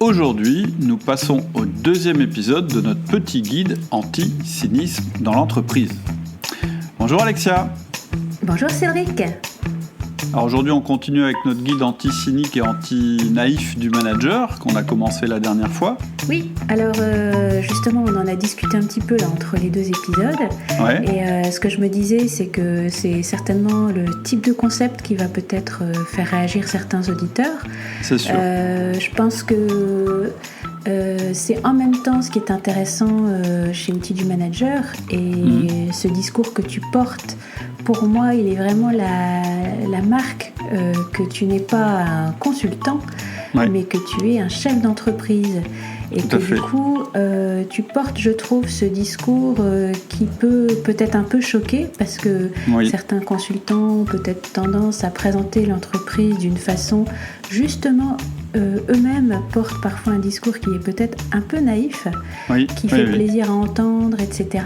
aujourd'hui, nous passons au deuxième épisode de notre petit guide anti-cynisme dans l'entreprise. Bonjour Alexia. Bonjour Cédric. Alors aujourd'hui, on continue avec notre guide anti-cynique et anti-naïf du manager qu'on a commencé la dernière fois. Oui, alors justement, on en a discuté un petit peu là, entre les deux épisodes. Ouais. Et ce que je me disais, c'est que c'est certainement le type de concept qui va peut-être faire réagir certains auditeurs. C'est sûr. Je pense que c'est en même temps ce qui est intéressant chez Outils du Manager. Et ce discours que tu portes, pour moi, il est vraiment la marque que tu n'es pas un consultant, mais que tu es un chef d'entreprise. Et Tout que du coup, tu portes, je trouve, ce discours qui peut peut-être un peu choquer, parce que certains consultants ont peut-être tendance à présenter l'entreprise d'une façon, justement, eux-mêmes portent parfois un discours qui est peut-être un peu naïf, qui fait plaisir à entendre, etc.,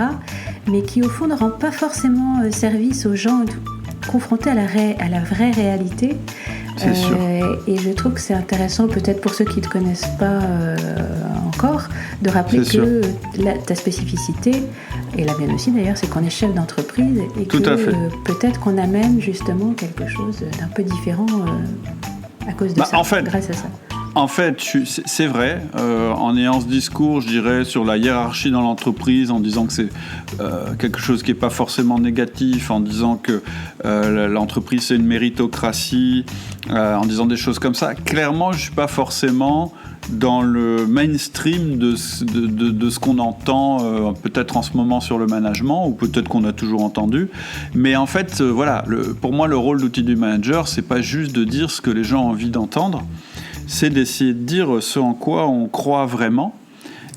mais qui au fond ne rend pas forcément service aux gens confrontés à la vraie réalité. C'est sûr. Et je trouve que c'est intéressant, peut-être pour ceux qui ne te connaissent pas encore, de rappeler que ta spécificité, et la mienne aussi d'ailleurs, c'est qu'on est chef d'entreprise et Tout que à fait. Peut-être qu'on amène justement quelque chose d'un peu différent à cause de ça, grâce à ça. En fait, c'est vrai, en ayant ce discours, je dirais, sur la hiérarchie dans l'entreprise, en disant que c'est quelque chose qui n'est pas forcément négatif, en disant que l'entreprise c'est une méritocratie, en disant des choses comme ça, clairement, je ne suis pas forcément dans le mainstream de ce qu'on entend peut-être en ce moment sur le management, ou peut-être qu'on a toujours entendu. Mais en fait, pour moi, le rôle d'outil du manager, c'est pas juste de dire ce que les gens ont envie d'entendre, c'est d'essayer de dire ce en quoi on croit vraiment.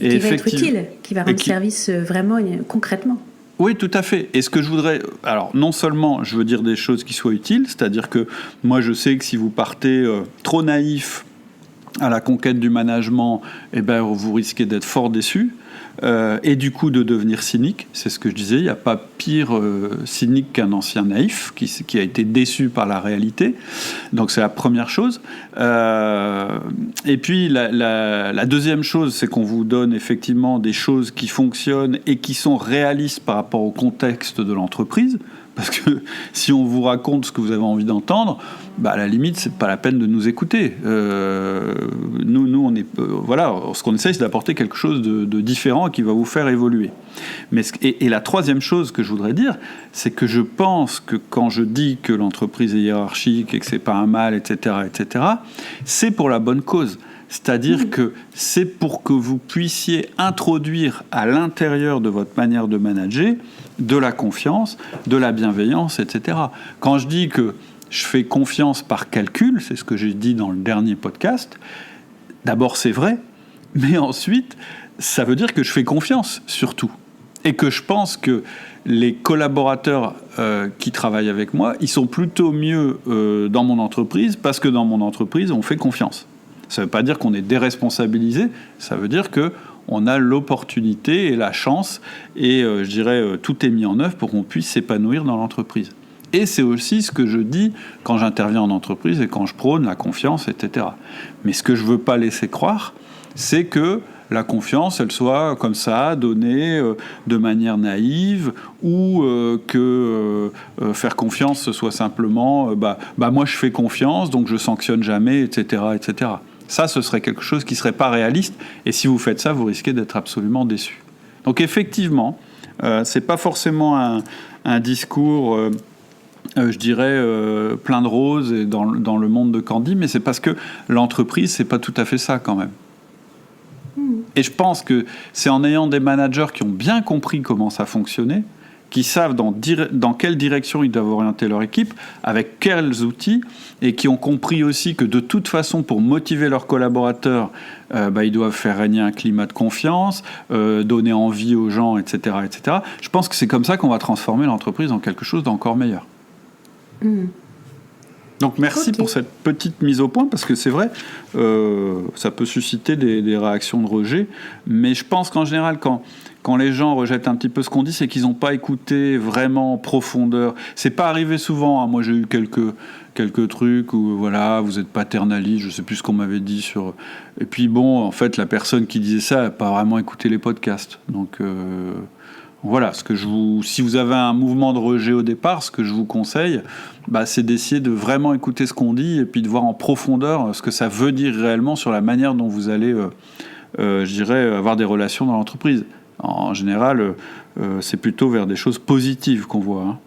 Et qui va être utile, qui va rendre service vraiment concrètement. Oui, tout à fait. Et ce que je voudrais... Alors, non seulement je veux dire des choses qui soient utiles, c'est-à-dire que moi, je sais que si vous partez trop naïf à la conquête du management, vous risquez d'être fort déçu. Et du coup de devenir cynique, c'est ce que je disais, il n'y a pas pire cynique qu'un ancien naïf qui a été déçu par la réalité, donc c'est la première chose. Et puis la deuxième chose, c'est qu'on vous donne effectivement des choses qui fonctionnent et qui sont réalistes par rapport au contexte de l'entreprise, parce que si on vous raconte ce que vous avez envie d'entendre, à la limite, c'est pas la peine de nous écouter. Nous, on est, ce qu'on essaye, c'est d'apporter quelque chose de différent et qui va vous faire évoluer. Et la troisième chose que je voudrais dire, c'est que je pense que quand je dis que l'entreprise est hiérarchique et que c'est pas un mal, etc., c'est pour la bonne cause. C'est-à-dire que c'est pour que vous puissiez introduire à l'intérieur de votre manière de manager de la confiance, de la bienveillance, etc. Quand je dis que je fais confiance par calcul, c'est ce que j'ai dit dans le dernier podcast, d'abord c'est vrai, mais ensuite ça veut dire que je fais confiance surtout. Et que je pense que les collaborateurs qui travaillent avec moi, ils sont plutôt mieux dans mon entreprise parce que dans mon entreprise, on fait confiance. Ça ne veut pas dire qu'on est déresponsabilisé, ça veut dire qu'on a l'opportunité et la chance, et je dirais tout est mis en œuvre pour qu'on puisse s'épanouir dans l'entreprise. Et c'est aussi ce que je dis quand j'interviens en entreprise et quand je prône la confiance, etc. Mais ce que je ne veux pas laisser croire, c'est que la confiance, elle soit comme ça, donnée de manière naïve, ou que faire confiance, ce soit simplement moi je fais confiance, donc je sanctionne jamais, etc., etc. Ça, ce serait quelque chose qui ne serait pas réaliste, et si vous faites ça, vous risquez d'être absolument déçu. Donc effectivement, ce n'est pas forcément un discours, je dirais, plein de roses et dans le monde de Candy, mais c'est parce que l'entreprise, ce n'est pas tout à fait ça quand même. Et je pense que c'est en ayant des managers qui ont bien compris comment ça fonctionnait, qui savent dans quelle direction ils doivent orienter leur équipe, avec quels outils, et qui ont compris aussi que de toute façon, pour motiver leurs collaborateurs, ils doivent faire régner un climat de confiance, donner envie aux gens, etc., etc. Je pense que c'est comme ça qu'on va transformer l'entreprise en quelque chose d'encore meilleur. Donc merci pour cette petite mise au point, parce que c'est vrai, ça peut susciter des réactions de rejet, mais je pense qu'en général, quand les gens rejettent un petit peu ce qu'on dit, c'est qu'ils n'ont pas écouté vraiment en profondeur. C'est pas arrivé souvent, hein. Moi j'ai eu quelques trucs où voilà, vous êtes paternaliste, je sais plus ce qu'on m'avait dit sur... Et puis bon, en fait, la personne qui disait ça n'a pas vraiment écouté les podcasts. Donc voilà, si vous avez un mouvement de rejet au départ, ce que je vous conseille, c'est d'essayer de vraiment écouter ce qu'on dit et puis de voir en profondeur ce que ça veut dire réellement sur la manière dont vous allez, je dirais, avoir des relations dans l'entreprise. En général, c'est plutôt vers des choses positives qu'on va.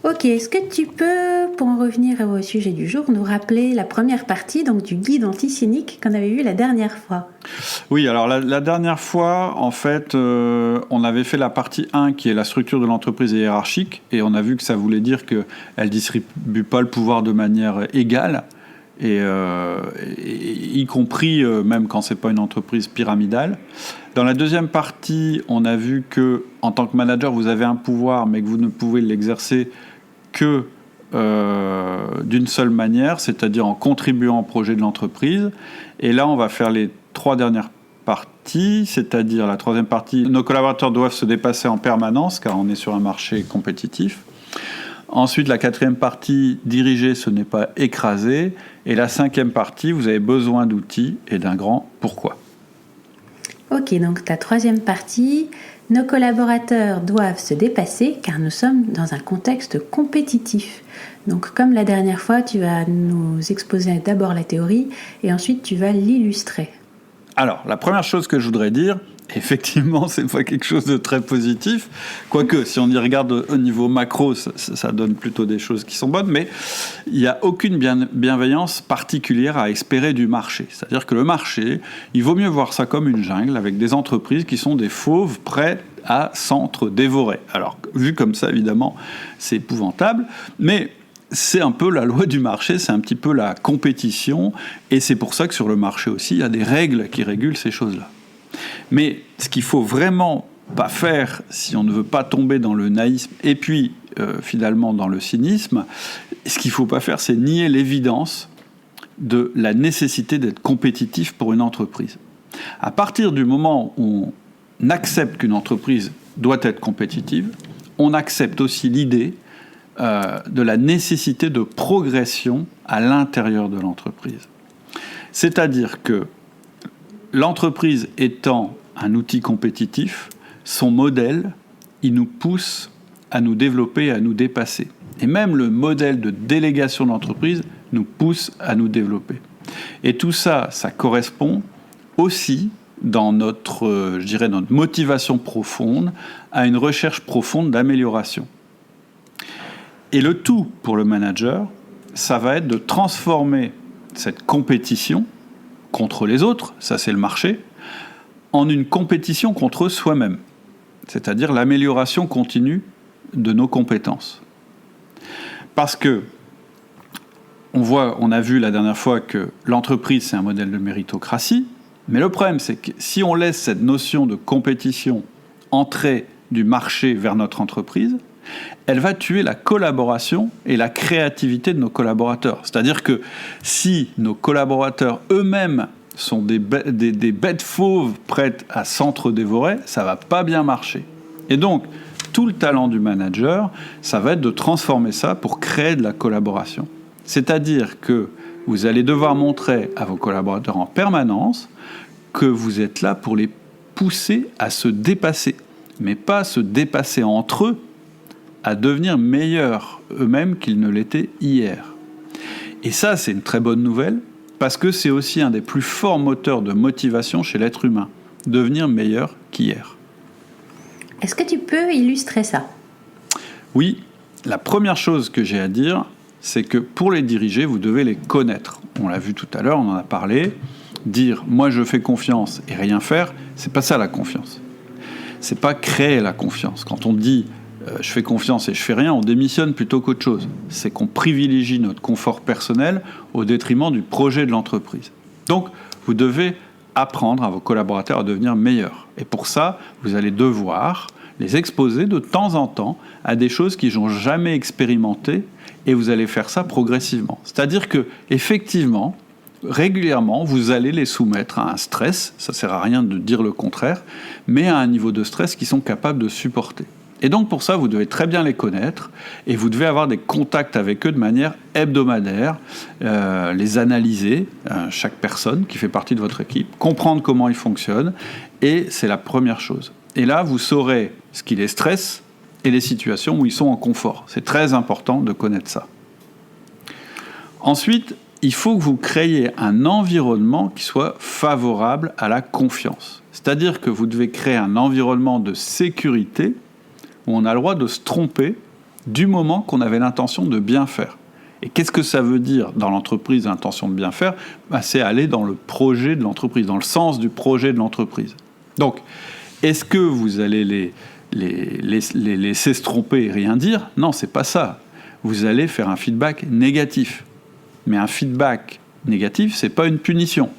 Ok, est-ce que tu peux, pour en revenir au sujet du jour, nous rappeler la première partie donc, du guide anti-cynique qu'on avait vu la dernière fois ? Oui, alors la dernière fois, en fait, on avait fait la partie 1 qui est la structure de l'entreprise hiérarchique, et on a vu que ça voulait dire qu'elle ne distribue pas le pouvoir de manière égale, et y compris même quand ce n'est pas une entreprise pyramidale. Dans la deuxième partie, on a vu que en tant que manager, vous avez un pouvoir, mais que vous ne pouvez l'exercer que d'une seule manière, c'est-à-dire en contribuant au projet de l'entreprise. Et là, on va faire les 3 dernières parties, c'est-à-dire la troisième partie, nos collaborateurs doivent se dépasser en permanence, car on est sur un marché compétitif. Ensuite, la 4e partie, diriger, ce n'est pas écraser. Et la 5e partie, vous avez besoin d'outils et d'un grand pourquoi. Ok, donc ta 3e partie, nos collaborateurs doivent se dépasser car nous sommes dans un contexte compétitif. Donc comme la dernière fois, tu vas nous exposer d'abord la théorie et ensuite tu vas l'illustrer. Alors, la première chose que je voudrais dire, effectivement, c'est pas quelque chose de très positif. Quoique, si on y regarde au niveau macro, ça donne plutôt des choses qui sont bonnes, mais il n'y a aucune bienveillance particulière à espérer du marché. C'est-à-dire que le marché, il vaut mieux voir ça comme une jungle avec des entreprises qui sont des fauves prêts à s'entre-dévorer. Alors, vu comme ça, évidemment, c'est épouvantable, mais c'est un peu la loi du marché, c'est un petit peu la compétition, et c'est pour ça que sur le marché aussi, il y a des règles qui régulent ces choses-là. Mais ce qu'il faut vraiment pas faire, si on ne veut pas tomber dans le naïsme, et puis finalement dans le cynisme, ce qu'il faut pas faire, c'est nier l'évidence de la nécessité d'être compétitif pour une entreprise. À partir du moment où on accepte qu'une entreprise doit être compétitive, on accepte aussi l'idée de la nécessité de progression à l'intérieur de l'entreprise. C'est-à-dire que l'entreprise étant un outil compétitif, son modèle, il nous pousse à nous développer, à nous dépasser. Et même le modèle de délégation de l'entreprise nous pousse à nous développer. Et tout ça, ça correspond aussi dans notre motivation profonde à une recherche profonde d'amélioration. Et le tout pour le manager, ça va être de transformer cette compétition contre les autres, ça c'est le marché, en une compétition contre soi-même, c'est-à-dire l'amélioration continue de nos compétences. Parce que on a vu la dernière fois que l'entreprise c'est un modèle de méritocratie, mais le problème c'est que si on laisse cette notion de compétition entrer du marché vers notre entreprise, elle va tuer la collaboration et la créativité de nos collaborateurs. C'est-à-dire que si nos collaborateurs eux-mêmes sont des bêtes fauves prêtes à s'entre-dévorer, ça ne va pas bien marcher. Et donc, tout le talent du manager, ça va être de transformer ça pour créer de la collaboration. C'est-à-dire que vous allez devoir montrer à vos collaborateurs en permanence que vous êtes là pour les pousser à se dépasser, mais pas se dépasser entre eux, à devenir meilleurs eux-mêmes qu'ils ne l'étaient hier. Et ça, c'est une très bonne nouvelle, parce que c'est aussi un des plus forts moteurs de motivation chez l'être humain, devenir meilleur qu'hier. Est-ce que tu peux illustrer ça ? Oui, la première chose que j'ai à dire, c'est que pour les diriger, vous devez les connaître. On l'a vu tout à l'heure, on en a parlé. Dire « moi je fais confiance » et rien faire, c'est pas ça la confiance. C'est pas créer la confiance. Quand on dit je fais confiance et je fais rien, on démissionne plutôt qu'autre chose. C'est qu'on privilégie notre confort personnel au détriment du projet de l'entreprise. Donc, vous devez apprendre à vos collaborateurs à devenir meilleurs. Et pour ça, vous allez devoir les exposer de temps en temps à des choses qu'ils n'ont jamais expérimentées, et vous allez faire ça progressivement. C'est-à-dire que, effectivement, régulièrement, vous allez les soumettre à un stress, ça ne sert à rien de dire le contraire, mais à un niveau de stress qu'ils sont capables de supporter. Et donc pour ça, vous devez très bien les connaître, et vous devez avoir des contacts avec eux de manière hebdomadaire, les analyser, chaque personne qui fait partie de votre équipe, comprendre comment ils fonctionnent, et c'est la première chose. Et là, vous saurez ce qui les stresse et les situations où ils sont en confort. C'est très important de connaître ça. Ensuite, il faut que vous créiez un environnement qui soit favorable à la confiance. C'est-à-dire que vous devez créer un environnement de sécurité où on a le droit de se tromper du moment qu'on avait l'intention de bien faire. Et qu'est-ce que ça veut dire dans l'entreprise, l'intention de bien faire ? C'est aller dans le projet de l'entreprise, dans le sens du projet de l'entreprise. Donc, est-ce que vous allez les laisser se tromper et rien dire ? Non, c'est pas ça. Vous allez faire un feedback négatif. Mais un feedback négatif, c'est pas une punition.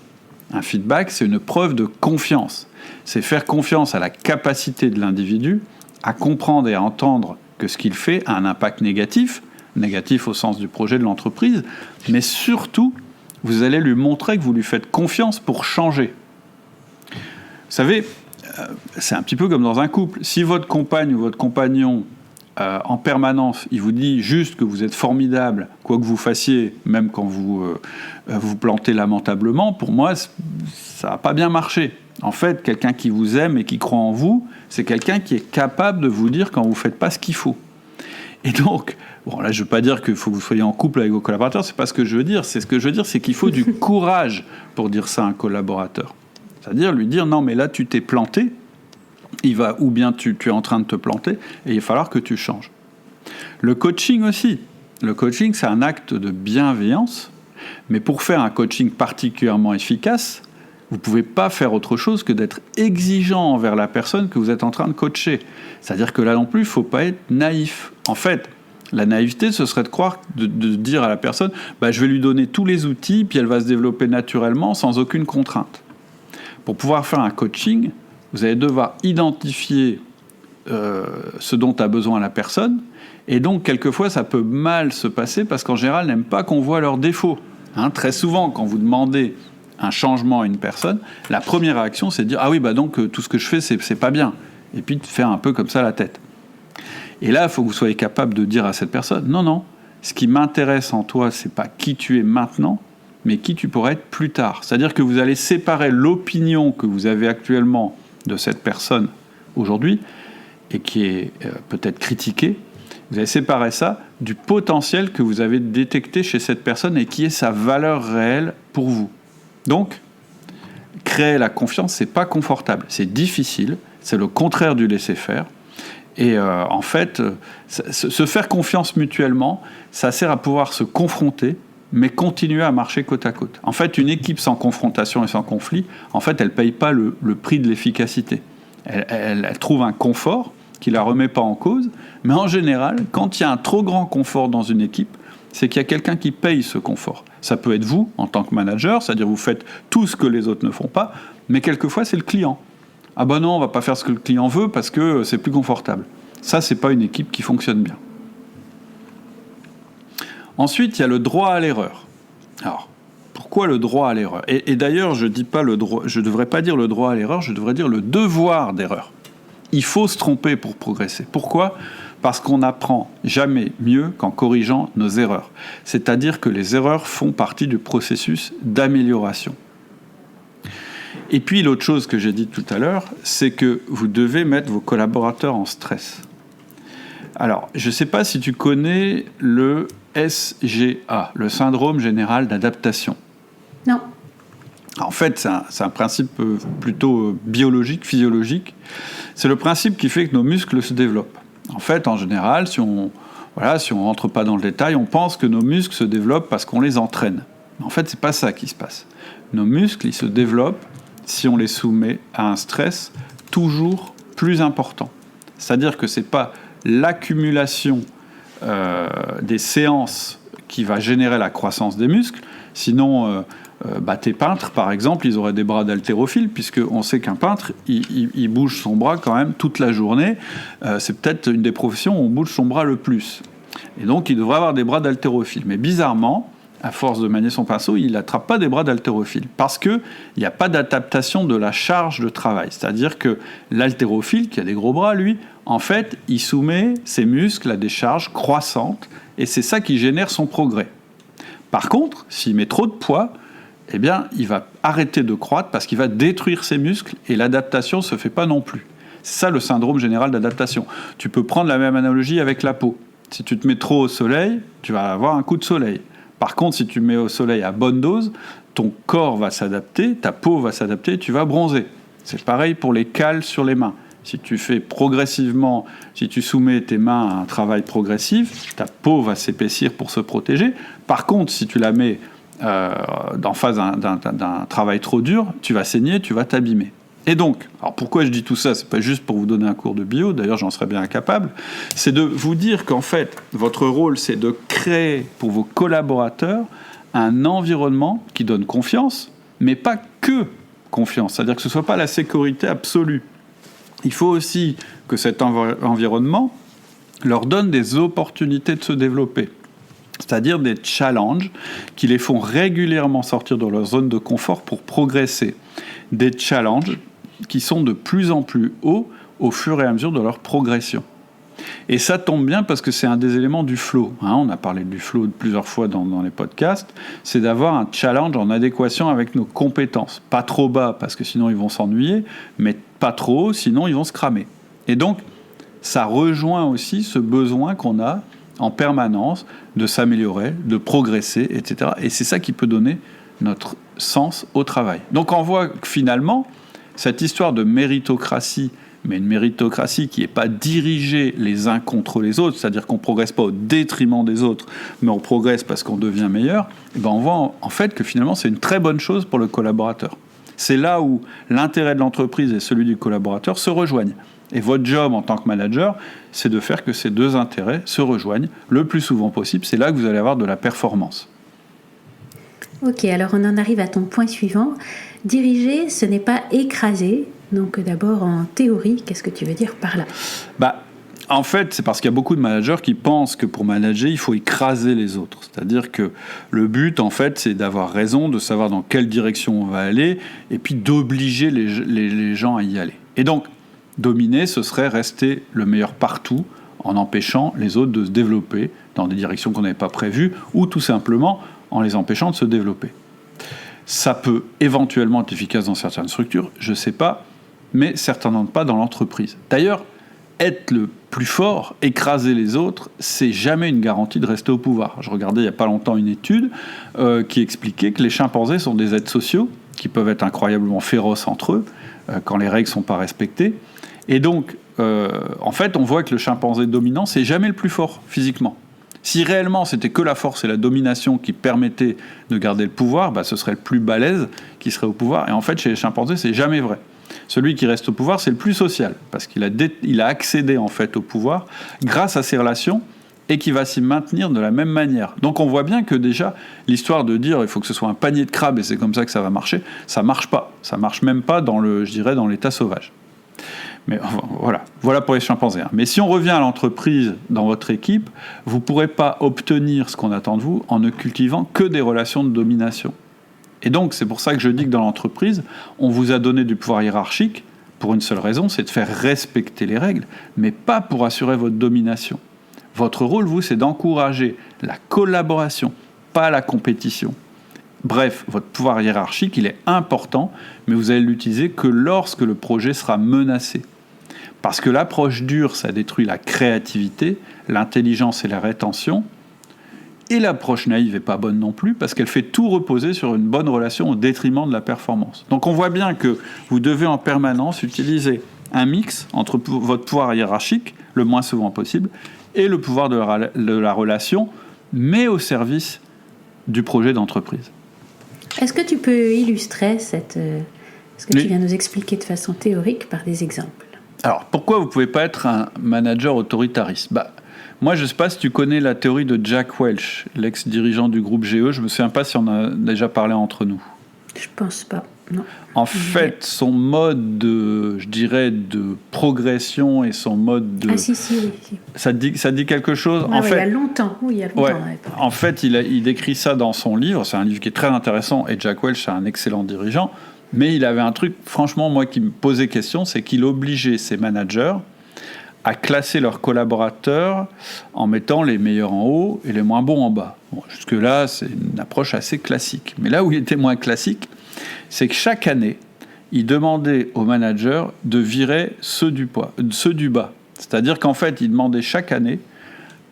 Un feedback, c'est une preuve de confiance. C'est faire confiance à la capacité de l'individu à comprendre et à entendre que ce qu'il fait a un impact négatif au sens du projet de l'entreprise, mais surtout, vous allez lui montrer que vous lui faites confiance pour changer. Vous savez, c'est un petit peu comme dans un couple. Si votre compagne ou votre compagnon, en permanence, il vous dit juste que vous êtes formidable, quoi que vous fassiez, même quand vous vous plantez lamentablement, pour moi, ça n'a pas bien marché. En fait, quelqu'un qui vous aime et qui croit en vous, c'est quelqu'un qui est capable de vous dire quand vous ne faites pas ce qu'il faut. Et donc, bon, là, je ne veux pas dire qu'il faut que vous soyez en couple avec vos collaborateurs, c'est pas ce que je veux dire. Ce que je veux dire, c'est qu'il faut du courage pour dire ça à un collaborateur. C'est-à-dire lui dire, non, mais là, tu t'es planté, ou bien tu es en train de te planter, et il va falloir que tu changes. Le coaching aussi. Le coaching, c'est un acte de bienveillance, mais pour faire un coaching particulièrement efficace, vous ne pouvez pas faire autre chose que d'être exigeant envers la personne que vous êtes en train de coacher. C'est-à-dire que là non plus, il ne faut pas être naïf. En fait, la naïveté, ce serait de croire, de dire à la personne, je vais lui donner tous les outils, puis elle va se développer naturellement, sans aucune contrainte. Pour pouvoir faire un coaching, vous allez devoir identifier ce dont a besoin la personne, et donc quelquefois ça peut mal se passer, parce qu'en général, elle n'aime pas qu'on voit leurs défauts. Très souvent, quand vous demandez un changement à une personne, la première réaction, c'est de dire « Ah oui, donc tout ce que je fais, c'est pas bien ». Et puis de faire un peu comme ça la tête. Et là, il faut que vous soyez capable de dire à cette personne « Non, ce qui m'intéresse en toi, c'est pas qui tu es maintenant, mais qui tu pourrais être plus tard. » C'est-à-dire que vous allez séparer l'opinion que vous avez actuellement de cette personne aujourd'hui, et qui est peut-être critiquée, vous allez séparer ça du potentiel que vous avez détecté chez cette personne et qui est sa valeur réelle pour vous. Donc, créer la confiance, c'est pas confortable, c'est difficile, c'est le contraire du laisser-faire. Et en fait, se faire confiance mutuellement, ça sert à pouvoir se confronter, mais continuer à marcher côte à côte. En fait, une équipe sans confrontation et sans conflit, en fait, elle paye pas le prix de l'efficacité. Elle trouve un confort qui la remet pas en cause, mais en général, quand il y a un trop grand confort dans une équipe, c'est qu'il y a quelqu'un qui paye ce confort. Ça peut être vous, en tant que manager, c'est-à-dire vous faites tout ce que les autres ne font pas, mais quelquefois c'est le client. Ah non, on va pas faire ce que le client veut parce que c'est plus confortable. Ça, c'est pas une équipe qui fonctionne bien. Ensuite, il y a le droit à l'erreur. Alors, pourquoi le droit à l'erreur ? Et d'ailleurs, je ne devrais pas dire le droit à l'erreur, je devrais dire le devoir d'erreur. Il faut se tromper pour progresser. Pourquoi ? Parce qu'on n'apprend jamais mieux qu'en corrigeant nos erreurs. C'est-à-dire que les erreurs font partie du processus d'amélioration. Et puis l'autre chose que j'ai dit tout à l'heure, c'est que vous devez mettre vos collaborateurs en stress. Alors, je ne sais pas si tu connais le SGA, le syndrome général d'adaptation. Non. En fait, c'est un principe plutôt biologique, physiologique. C'est le principe qui fait que nos muscles se développent. En fait, en général, si on rentre pas dans le détail, on pense que nos muscles se développent parce qu'on les entraîne. Mais en fait, c'est pas ça qui se passe. Nos muscles, ils se développent si on les soumet à un stress toujours plus important. C'est-à-dire que c'est pas l'accumulation des séances qui va générer la croissance des muscles. Sinon, tes peintres, par exemple, ils auraient des bras d'haltérophile, puisqu'on sait qu'un peintre, il bouge son bras quand même toute la journée. C'est peut-être une des professions où on bouge son bras le plus. Et donc, il devrait avoir des bras d'haltérophile. Mais bizarrement, à force de manier son pinceau, il n'attrape pas des bras d'haltérophile. Parce qu'il n'y a pas d'adaptation de la charge de travail. C'est-à-dire que l'haltérophile, qui a des gros bras, lui, en fait, il soumet ses muscles à des charges croissantes. Et c'est ça qui génère son progrès. Par contre, s'il met trop de poids, eh bien, il va arrêter de croître parce qu'il va détruire ses muscles et l'adaptation ne se fait pas non plus. C'est ça le syndrome général d'adaptation. Tu peux prendre la même analogie avec la peau. Si tu te mets trop au soleil, tu vas avoir un coup de soleil. Par contre, si tu mets au soleil à bonne dose, ton corps va s'adapter, ta peau va s'adapter et tu vas bronzer. C'est pareil pour les cales sur les mains. Si tu fais progressivement, si tu soumets tes mains à un travail progressif, ta peau va s'épaissir pour se protéger. Par contre, si tu la mets en face d'un travail trop dur, tu vas saigner, tu vas t'abîmer. Et donc, alors pourquoi je dis tout ça ? C'est pas juste pour vous donner un cours de bio, d'ailleurs j'en serais bien incapable, c'est de vous dire qu'en fait, votre rôle, c'est de créer pour vos collaborateurs un environnement qui donne confiance, mais pas que confiance, c'est-à-dire que ce ne soit pas la sécurité absolue. Il faut aussi que cet environnement leur donne des opportunités de se développer. C'est-à-dire des challenges qui les font régulièrement sortir de leur zone de confort pour progresser. Des challenges qui sont de plus en plus hauts au fur et à mesure de leur progression. Et ça tombe bien parce que c'est un des éléments du flow. On a parlé du flow plusieurs fois dans les podcasts. C'est d'avoir un challenge en adéquation avec nos compétences. Pas trop bas parce que sinon ils vont s'ennuyer, mais pas trop haut, sinon ils vont se cramer. Et donc, ça rejoint aussi ce besoin qu'on a en permanence de s'améliorer, de progresser, etc. Et c'est ça qui peut donner notre sens au travail. Donc on voit que finalement, cette histoire de méritocratie, mais une méritocratie qui n'est pas dirigée les uns contre les autres, c'est-à-dire qu'on ne progresse pas au détriment des autres, mais on progresse parce qu'on devient meilleur, et ben on voit en fait que finalement c'est une très bonne chose pour le collaborateur. C'est là où l'intérêt de l'entreprise et celui du collaborateur se rejoignent. Et votre job en tant que manager, c'est de faire que ces deux intérêts se rejoignent le plus souvent possible. C'est là que vous allez avoir de la performance. Ok, alors on en arrive à ton point suivant. Diriger, ce n'est pas écraser. Donc d'abord, en théorie, qu'est-ce que tu veux dire par là ? En fait, c'est parce qu'il y a beaucoup de managers qui pensent que pour manager, il faut écraser les autres. C'est-à-dire que le but, en fait, c'est d'avoir raison, de savoir dans quelle direction on va aller, et puis d'obliger les gens à y aller. Et donc, dominer, ce serait rester le meilleur partout, en empêchant les autres de se développer dans des directions qu'on n'avait pas prévues, ou tout simplement en les empêchant de se développer. Ça peut éventuellement être efficace dans certaines structures, je ne sais pas, mais certainement pas dans l'entreprise. D'ailleurs, être le plus fort, écraser les autres, c'est jamais une garantie de rester au pouvoir. Je regardais il n'y a pas longtemps une étude qui expliquait que les chimpanzés sont des êtres sociaux, qui peuvent être incroyablement féroces entre eux, quand les règles ne sont pas respectées. Et donc, en fait, on voit que le chimpanzé dominant, c'est jamais le plus fort physiquement. Si réellement c'était que la force et la domination qui permettaient de garder le pouvoir, ce serait le plus balèze qui serait au pouvoir. Et en fait, chez les chimpanzés, c'est jamais vrai. Celui qui reste au pouvoir, c'est le plus social, parce qu'il a accédé en fait au pouvoir grâce à ses relations et qui va s'y maintenir de la même manière. Donc on voit bien que déjà, l'histoire de dire il faut que ce soit un panier de crabes et c'est comme ça que ça va marcher, ça marche pas. Ça marche même pas dans l'état sauvage. Mais voilà pour les chimpanzés. Mais si on revient à l'entreprise dans votre équipe, vous ne pourrez pas obtenir ce qu'on attend de vous en ne cultivant que des relations de domination. Et donc, c'est pour ça que je dis que dans l'entreprise, on vous a donné du pouvoir hiérarchique pour une seule raison, c'est de faire respecter les règles, mais pas pour assurer votre domination. Votre rôle, vous, c'est d'encourager la collaboration, pas la compétition. Bref, votre pouvoir hiérarchique, il est important, mais vous allez l'utiliser que lorsque le projet sera menacé. Parce que l'approche dure, ça détruit la créativité, l'intelligence et la rétention. Et l'approche naïve n'est pas bonne non plus, parce qu'elle fait tout reposer sur une bonne relation au détriment de la performance. Donc on voit bien que vous devez en permanence utiliser un mix entre votre pouvoir hiérarchique, le moins souvent possible, et le pouvoir de la relation, mais au service du projet d'entreprise. Est-ce que tu peux illustrer ce que tu viens nous expliquer de façon théorique par des exemples ? Alors, pourquoi vous ne pouvez pas être un manager autoritariste ? Moi, je ne sais pas si tu connais la théorie de Jack Welch, l'ex-dirigeant du groupe GE. Je ne me souviens pas si on a déjà parlé entre nous. Je pense pas, non. En fait, son mode de progression et son mode de... Ah si, oui. Ça dit quelque chose. En fait, il y a longtemps. Oui, il y a longtemps. Ouais, en fait, il décrit ça dans son livre. C'est un livre qui est très intéressant et Jack Welch est un excellent dirigeant. Mais il avait un truc, franchement, moi, qui me posait question, c'est qu'il obligeait ses managers à classer leurs collaborateurs en mettant les meilleurs en haut et les moins bons en bas. Bon, jusque-là, c'est une approche assez classique. Mais là où il était moins classique, c'est que chaque année, il demandait aux managers de virer ceux du bas. C'est-à-dire qu'en fait, il demandait chaque année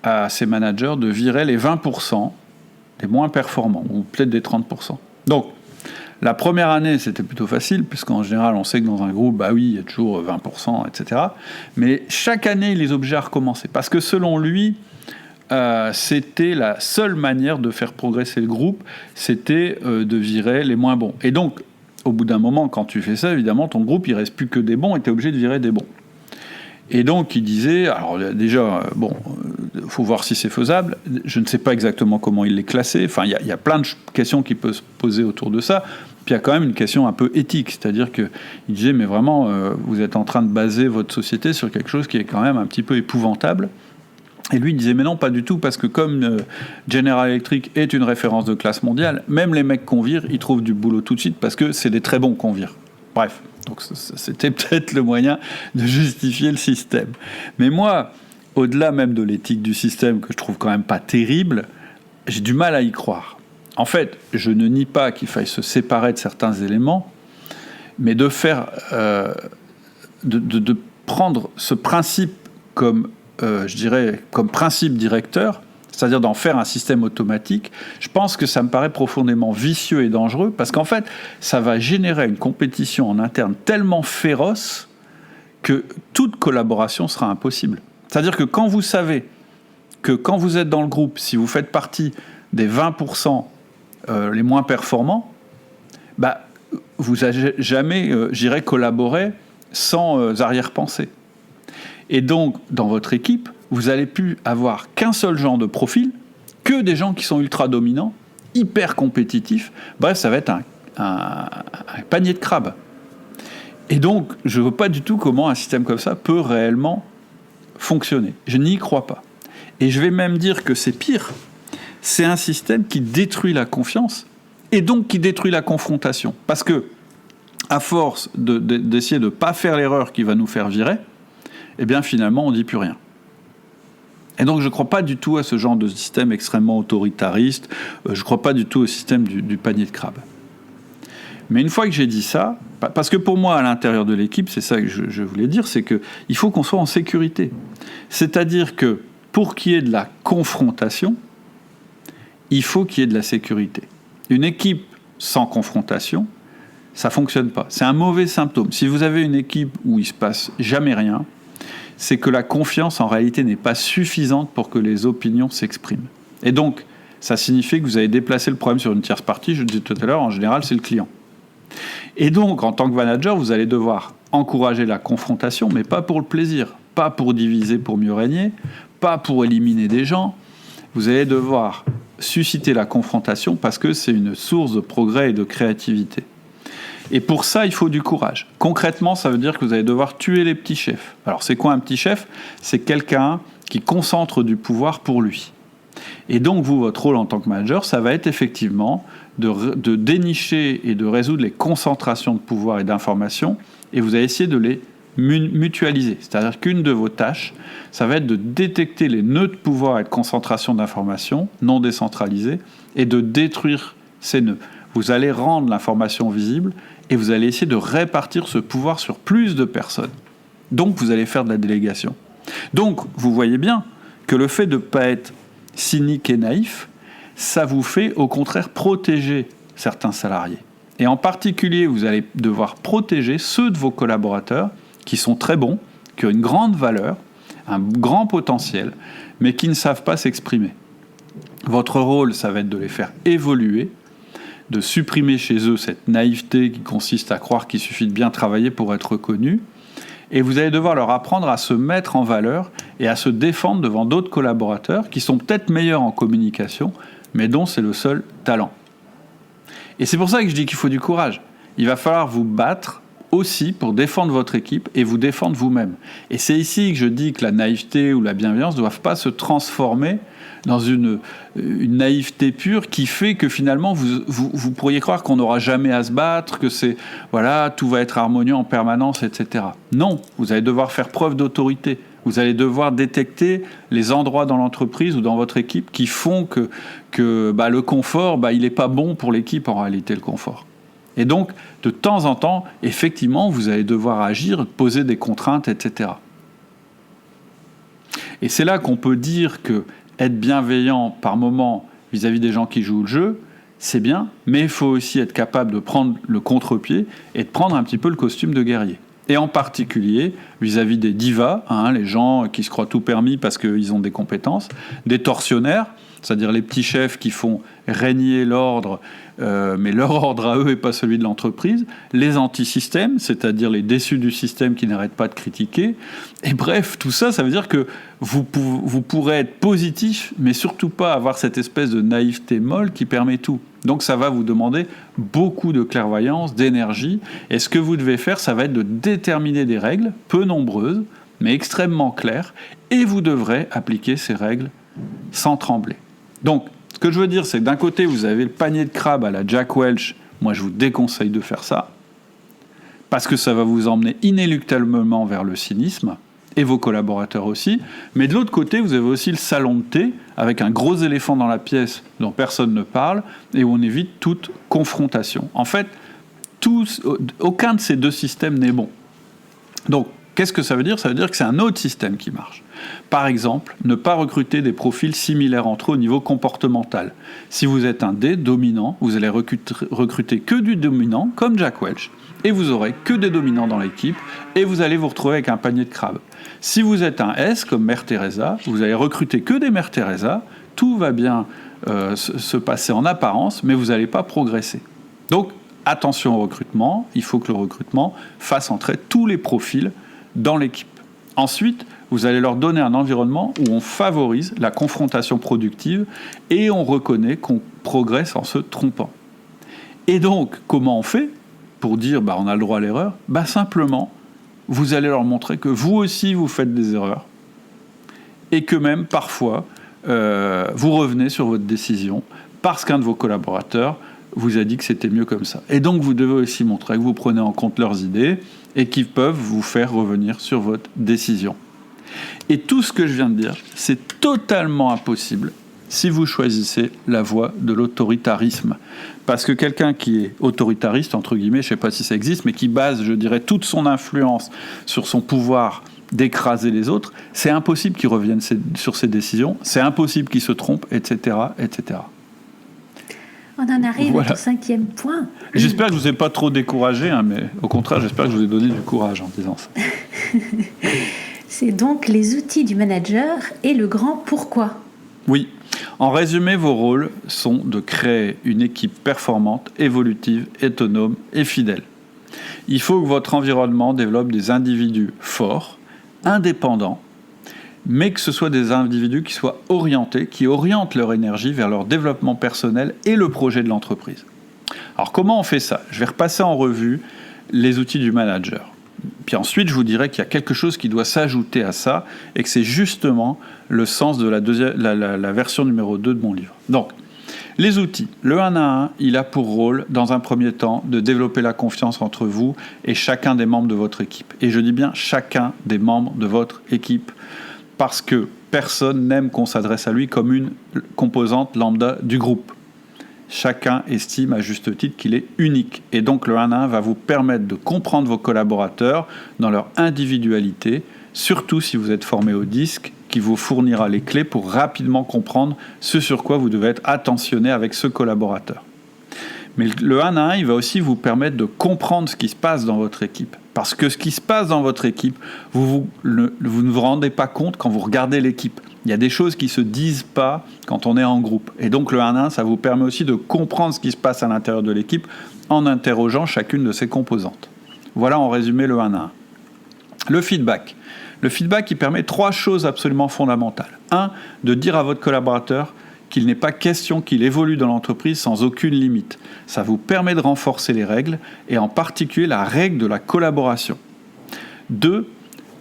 à ses managers de virer les 20% des moins performants, ou peut-être des 30%. Donc, la première année, c'était plutôt facile, puisqu'en général, on sait que dans un groupe, bah oui, il y a toujours 20%, etc. Mais chaque année, il les obligeait à recommencer. Parce que selon lui, c'était la seule manière de faire progresser le groupe, c'était de virer les moins bons. Et donc, au bout d'un moment, quand tu fais ça, évidemment, ton groupe, il ne reste plus que des bons, et tu es obligé de virer des bons. Et donc, il disait, alors déjà, faut voir si c'est faisable. Je ne sais pas exactement comment il les classait. Enfin, il y a plein de questions qui peuvent se poser autour de ça. Puis il y a quand même une question un peu éthique, c'est-à-dire qu'il disait, mais vraiment, vous êtes en train de baser votre société sur quelque chose qui est quand même un petit peu épouvantable. Et lui, il disait, mais non, pas du tout, parce que comme General Electric est une référence de classe mondiale, même les mecs qu'on vire, ils trouvent du boulot tout de suite, parce que c'est des très bons qu'on vire. Bref, donc c'était peut-être le moyen de justifier le système. Mais moi, au-delà même de l'éthique du système, que je trouve quand même pas terrible, j'ai du mal à y croire. En fait, je ne nie pas qu'il faille se séparer de certains éléments, mais de faire, de prendre ce principe comme, comme principe directeur, c'est-à-dire d'en faire un système automatique, je pense que ça me paraît profondément vicieux et dangereux, parce qu'en fait, ça va générer une compétition en interne tellement féroce que toute collaboration sera impossible. C'est-à-dire que quand vous savez que quand vous êtes dans le groupe, si vous faites partie des 20% les moins performants, bah, vous n'allez jamais, collaborer sans arrière-pensée. Et donc, dans votre équipe, vous n'allez plus avoir qu'un seul genre de profil, que des gens qui sont ultra dominants, hyper compétitifs. Bref, ça va être un panier de crabes. Et donc, je ne vois pas du tout comment un système comme ça peut réellement fonctionner. Je n'y crois pas. Et je vais même dire que c'est pire. C'est un système qui détruit la confiance et donc qui détruit la confrontation. Parce que, à force d'essayer de ne pas faire l'erreur qui va nous faire virer, eh bien finalement on ne dit plus rien. Et donc je ne crois pas du tout à ce genre de système extrêmement autoritariste, je ne crois pas du tout au système du panier de crabes. Mais une fois que j'ai dit ça, parce que pour moi à l'intérieur de l'équipe, c'est ça que je voulais dire, c'est qu'il faut qu'on soit en sécurité. C'est-à-dire que pour qu'il y ait de la confrontation, il faut qu'il y ait de la sécurité. Une équipe sans confrontation, ça ne fonctionne pas. C'est un mauvais symptôme. Si vous avez une équipe où il ne se passe jamais rien, c'est que la confiance, en réalité, n'est pas suffisante pour que les opinions s'expriment. Et donc, ça signifie que vous avez déplacé le problème sur une tierce partie. Je le disais tout à l'heure, en général, c'est le client. Et donc, en tant que manager, vous allez devoir encourager la confrontation, mais pas pour le plaisir, pas pour diviser pour mieux régner, pas pour éliminer des gens. Vous allez devoir susciter la confrontation parce que c'est une source de progrès et de créativité. Et pour ça, il faut du courage. Concrètement, ça veut dire que vous allez devoir tuer les petits chefs. Alors, c'est quoi un petit chef ? C'est quelqu'un qui concentre du pouvoir pour lui. Et donc, vous, votre rôle en tant que manager, ça va être effectivement de dénicher et de résoudre les concentrations de pouvoir et d'informations, et vous allez essayer de les mutualiser. C'est-à-dire qu'une de vos tâches, ça va être de détecter les nœuds de pouvoir et de concentration d'informations non décentralisés, et de détruire ces nœuds. Vous allez rendre l'information visible, et vous allez essayer de répartir ce pouvoir sur plus de personnes. Donc, vous allez faire de la délégation. Donc, vous voyez bien que le fait de ne pas être cynique et naïf, ça vous fait au contraire protéger certains salariés. Et en particulier, vous allez devoir protéger ceux de vos collaborateurs qui sont très bons, qui ont une grande valeur, un grand potentiel, mais qui ne savent pas s'exprimer. Votre rôle, ça va être de les faire évoluer, de supprimer chez eux cette naïveté qui consiste à croire qu'il suffit de bien travailler pour être reconnu. Et vous allez devoir leur apprendre à se mettre en valeur et à se défendre devant d'autres collaborateurs qui sont peut-être meilleurs en communication, mais dont c'est le seul talent. Et c'est pour ça que je dis qu'il faut du courage. Il va falloir vous battre aussi pour défendre votre équipe et vous défendre vous-même. Et c'est ici que je dis que la naïveté ou la bienveillance ne doivent pas se transformer dans une naïveté pure qui fait que finalement vous pourriez croire qu'on n'aura jamais à se battre, que tout va être harmonieux en permanence, etc. Non, vous allez devoir faire preuve d'autorité. Vous allez devoir détecter les endroits dans l'entreprise ou dans votre équipe qui font que le confort, il n'est pas bon pour l'équipe en réalité, le confort. Et donc, de temps en temps, effectivement, vous allez devoir agir, poser des contraintes, etc. Et c'est là qu'on peut dire que être bienveillant par moment vis-à-vis des gens qui jouent le jeu, c'est bien, mais il faut aussi être capable de prendre le contre-pied et de prendre un petit peu le costume de guerrier. Et en particulier vis-à-vis des divas, les gens qui se croient tout permis parce qu'ils ont des compétences, des tortionnaires, c'est-à-dire les petits chefs qui font régner l'ordre, mais leur ordre à eux et pas celui de l'entreprise, les anti-systèmes, c'est-à-dire les déçus du système qui n'arrêtent pas de critiquer. Et bref, tout ça, ça veut dire que vous pourrez être positif, mais surtout pas avoir cette espèce de naïveté molle qui permet tout. Donc ça va vous demander beaucoup de clairvoyance, d'énergie, et ce que vous devez faire, ça va être de déterminer des règles, peu nombreuses, mais extrêmement claires, et vous devrez appliquer ces règles sans trembler. Donc, ce que je veux dire, c'est que d'un côté, vous avez le panier de crabes à la Jack Welch. Moi, je vous déconseille de faire ça, parce que ça va vous emmener inéluctablement vers le cynisme, et vos collaborateurs aussi. Mais de l'autre côté, vous avez aussi le salon de thé, avec un gros éléphant dans la pièce dont personne ne parle, et où on évite toute confrontation. En fait, aucun de ces deux systèmes n'est bon. Donc, qu'est-ce que ça veut dire ? Ça veut dire que c'est un autre système qui marche. Par exemple, ne pas recruter des profils similaires entre eux au niveau comportemental. Si vous êtes un D dominant, vous allez recruter que du dominant, comme Jack Welch, et vous aurez que des dominants dans l'équipe, et vous allez vous retrouver avec un panier de crabes. Si vous êtes un S, comme Mère Teresa, vous allez recruter que des Mères Teresa, tout va bien se passer en apparence, mais vous n'allez pas progresser. Donc, attention au recrutement, il faut que le recrutement fasse entrer tous les profils dans l'équipe. Ensuite, vous allez leur donner un environnement où on favorise la confrontation productive et on reconnaît qu'on progresse en se trompant. Et donc, comment on fait pour dire on a le droit à l'erreur ? Simplement, vous allez leur montrer que vous aussi vous faites des erreurs et que même parfois vous revenez sur votre décision parce qu'un de vos collaborateurs vous a dit que c'était mieux comme ça. Et donc vous devez aussi montrer que vous prenez en compte leurs idées et qu'ils peuvent vous faire revenir sur votre décision. Et tout ce que je viens de dire, c'est totalement impossible si vous choisissez la voie de l'autoritarisme. Parce que quelqu'un qui est autoritariste, entre guillemets, je ne sais pas si ça existe, mais qui base, je dirais, toute son influence sur son pouvoir d'écraser les autres, c'est impossible qu'il revienne sur ses décisions, c'est impossible qu'il se trompe, etc., etc. On en arrive au 5e point. J'espère que je ne vous ai pas trop découragé, mais au contraire, j'espère que je vous ai donné du courage en disant ça. C'est donc les outils du manager et le grand pourquoi. Oui. En résumé, vos rôles sont de créer une équipe performante, évolutive, autonome et fidèle. Il faut que votre environnement développe des individus forts, indépendants, mais que ce soit des individus qui soient orientés, qui orientent leur énergie vers leur développement personnel et le projet de l'entreprise. Alors comment on fait ça ? Je vais repasser en revue les outils du manager. Puis ensuite, je vous dirai qu'il y a quelque chose qui doit s'ajouter à ça et que c'est justement le sens de la version numéro 2 de mon livre. Donc, les outils. Le 1 à 1, il a pour rôle, dans un premier temps, de développer la confiance entre vous et chacun des membres de votre équipe. Et je dis bien chacun des membres de votre équipe, parce que personne n'aime qu'on s'adresse à lui comme une composante lambda du groupe. Chacun estime à juste titre qu'il est unique. Et donc le 1 à 1 va vous permettre de comprendre vos collaborateurs dans leur individualité, surtout si vous êtes formé au DISC, qui vous fournira les clés pour rapidement comprendre ce sur quoi vous devez être attentionné avec ce collaborateur. Mais le 1 à 1, il va aussi vous permettre de comprendre ce qui se passe dans votre équipe. Parce que ce qui se passe dans votre équipe, vous ne vous rendez pas compte quand vous regardez l'équipe. Il y a des choses qui ne se disent pas quand on est en groupe. Et donc le 1 à 1, ça vous permet aussi de comprendre ce qui se passe à l'intérieur de l'équipe en interrogeant chacune de ses composantes. Voilà en résumé le 1 à 1. Le feedback. Le feedback, il permet 3 choses absolument fondamentales. 1, de dire à votre collaborateur qu'il n'est pas question qu'il évolue dans l'entreprise sans aucune limite. Ça vous permet de renforcer les règles, et en particulier la règle de la collaboration. 2.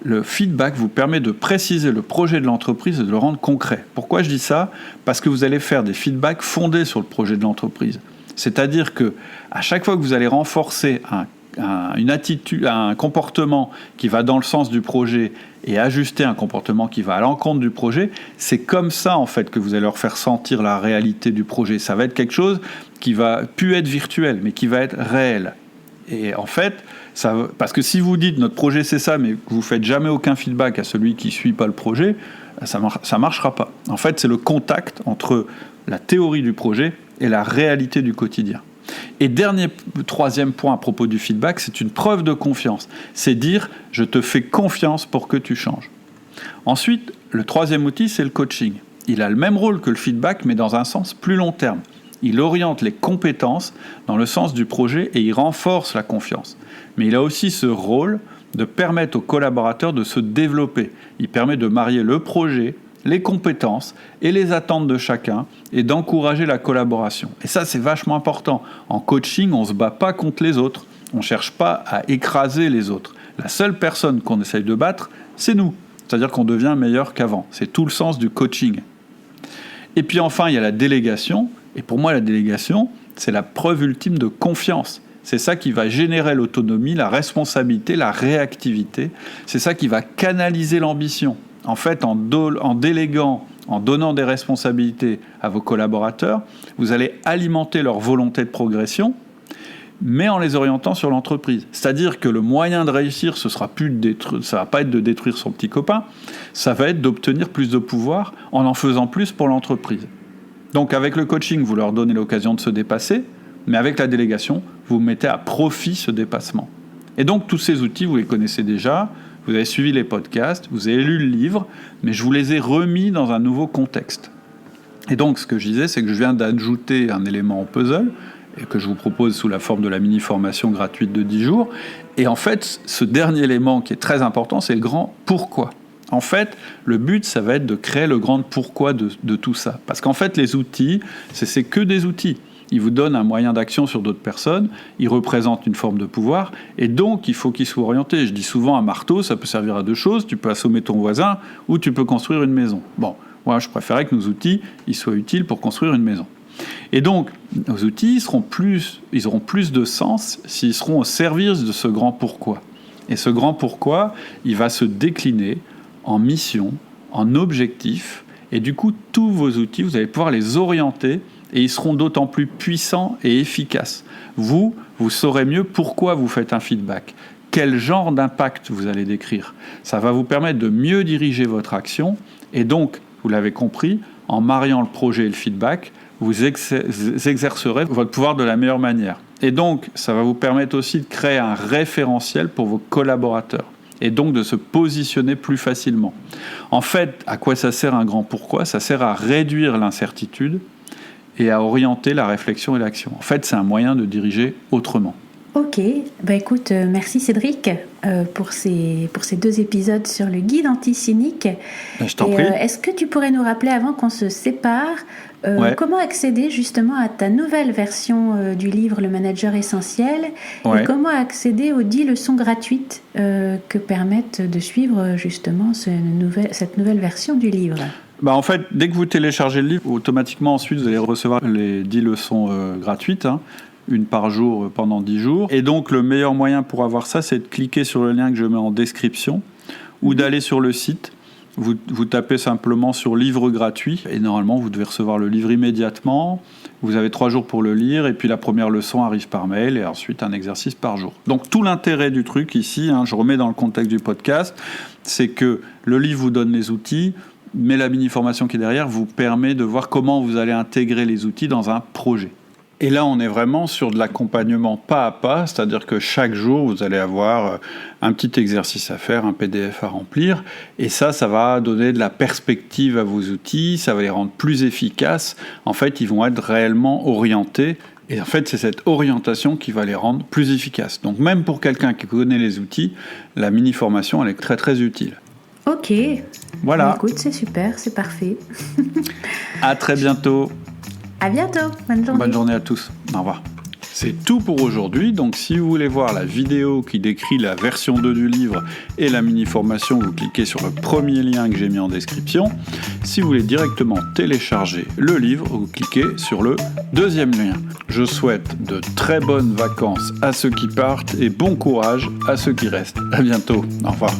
Le feedback vous permet de préciser le projet de l'entreprise et de le rendre concret. Pourquoi je dis ça ? Parce que vous allez faire des feedbacks fondés sur le projet de l'entreprise. C'est-à-dire que à chaque fois que vous allez renforcer une attitude, un comportement qui va dans le sens du projet et ajuster un comportement qui va à l'encontre du projet, c'est comme ça en fait que vous allez leur faire sentir la réalité du projet. Ça va être quelque chose qui va plus être virtuel, mais qui va être réel. Et en fait, parce que si vous dites notre projet c'est ça, mais que vous ne faites jamais aucun feedback à celui qui ne suit pas le projet, ça ne marchera pas. En fait, c'est le contact entre la théorie du projet et la réalité du quotidien. Et troisième point à propos du feedback, c'est une preuve de confiance. C'est dire « je te fais confiance pour que tu changes ». Ensuite, le troisième outil, c'est le coaching. Il a le même rôle que le feedback, mais dans un sens plus long terme. Il oriente les compétences dans le sens du projet et il renforce la confiance. Mais il a aussi ce rôle de permettre aux collaborateurs de se développer. Il permet de marier le projet, les compétences et les attentes de chacun et d'encourager la collaboration. Et ça, c'est vachement important. En coaching, on ne se bat pas contre les autres. On ne cherche pas à écraser les autres. La seule personne qu'on essaye de battre, c'est nous. C'est-à-dire qu'on devient meilleur qu'avant. C'est tout le sens du coaching. Et puis enfin, il y a la délégation. Et pour moi, la délégation, c'est la preuve ultime de confiance. C'est ça qui va générer l'autonomie, la responsabilité, la réactivité. C'est ça qui va canaliser l'ambition. En fait, en déléguant, en donnant des responsabilités à vos collaborateurs, vous allez alimenter leur volonté de progression, mais en les orientant sur l'entreprise. C'est-à-dire que le moyen de réussir, ça va pas être de détruire son petit copain, ça va être d'obtenir plus de pouvoir en faisant plus pour l'entreprise. Donc avec le coaching, vous leur donnez l'occasion de se dépasser, mais avec la délégation, vous mettez à profit ce dépassement. Et donc tous ces outils, vous les connaissez déjà, vous avez suivi les podcasts, vous avez lu le livre, mais je vous les ai remis dans un nouveau contexte. Et donc ce que je disais, c'est que je viens d'ajouter un élément au puzzle, et que je vous propose sous la forme de la mini-formation gratuite de 10 jours. Et en fait, ce dernier élément qui est très important, c'est le grand pourquoi. En fait, le but, ça va être de créer le grand pourquoi de tout ça. Parce qu'en fait, les outils, c'est que des outils. Ils vous donnent un moyen d'action sur d'autres personnes, ils représentent une forme de pouvoir, et donc il faut qu'ils soient orientés. Je dis souvent, un marteau, ça peut servir à deux choses, tu peux assommer ton voisin, ou tu peux construire une maison. Bon, moi je préférais que nos outils ils soient utiles pour construire une maison. Et donc, nos outils ils auront plus de sens s'ils seront au service de ce grand pourquoi. Et ce grand pourquoi, il va se décliner en mission, en objectif, et du coup, tous vos outils, vous allez pouvoir les orienter, et ils seront d'autant plus puissants et efficaces. Vous saurez mieux pourquoi vous faites un feedback, quel genre d'impact vous allez décrire. Ça va vous permettre de mieux diriger votre action, et donc, vous l'avez compris, en mariant le projet et le feedback, vous exercerez votre pouvoir de la meilleure manière. Et donc, ça va vous permettre aussi de créer un référentiel pour vos collaborateurs et donc de se positionner plus facilement. En fait, à quoi ça sert un grand pourquoi ? Ça sert à réduire l'incertitude et à orienter la réflexion et l'action. En fait, c'est un moyen de diriger autrement. Ok, écoute, merci Cédric pour ces 2 épisodes sur le guide anti-cynique. Je t'en prie. Est-ce que tu pourrais nous rappeler avant qu'on se sépare comment accéder justement à ta nouvelle version du livre Le Manager Essentiel et comment accéder aux 10 leçons gratuites que permettent de suivre justement cette nouvelle version du livre ? En fait, dès que vous téléchargez le livre, automatiquement ensuite vous allez recevoir les 10 leçons gratuites, une par jour pendant 10 jours. Et donc le meilleur moyen pour avoir ça, c'est de cliquer sur le lien que je mets en description ou d'aller sur le site. Vous tapez simplement sur livre gratuit et normalement vous devez recevoir le livre immédiatement. Vous avez 3 jours pour le lire et puis la première leçon arrive par mail et ensuite un exercice par jour. Donc tout l'intérêt du truc ici, je remets dans le contexte du podcast, c'est que le livre vous donne les outils, mais la mini-formation qui est derrière vous permet de voir comment vous allez intégrer les outils dans un projet. Et là, on est vraiment sur de l'accompagnement pas à pas, c'est-à-dire que chaque jour, vous allez avoir un petit exercice à faire, un PDF à remplir, et ça va donner de la perspective à vos outils, ça va les rendre plus efficaces. En fait, ils vont être réellement orientés, et en fait, c'est cette orientation qui va les rendre plus efficaces. Donc même pour quelqu'un qui connaît les outils, la mini-formation, elle est très très utile. Ok. Voilà. Écoute, c'est super, c'est parfait. À très bientôt. À bientôt. Bonne journée. Bonne journée à tous. Au revoir. C'est tout pour aujourd'hui, donc si vous voulez voir la vidéo qui décrit la version 2 du livre et la mini-formation, vous cliquez sur le premier lien que j'ai mis en description. Si vous voulez directement télécharger le livre, vous cliquez sur le deuxième lien. Je souhaite de très bonnes vacances à ceux qui partent et bon courage à ceux qui restent. À bientôt. Au revoir.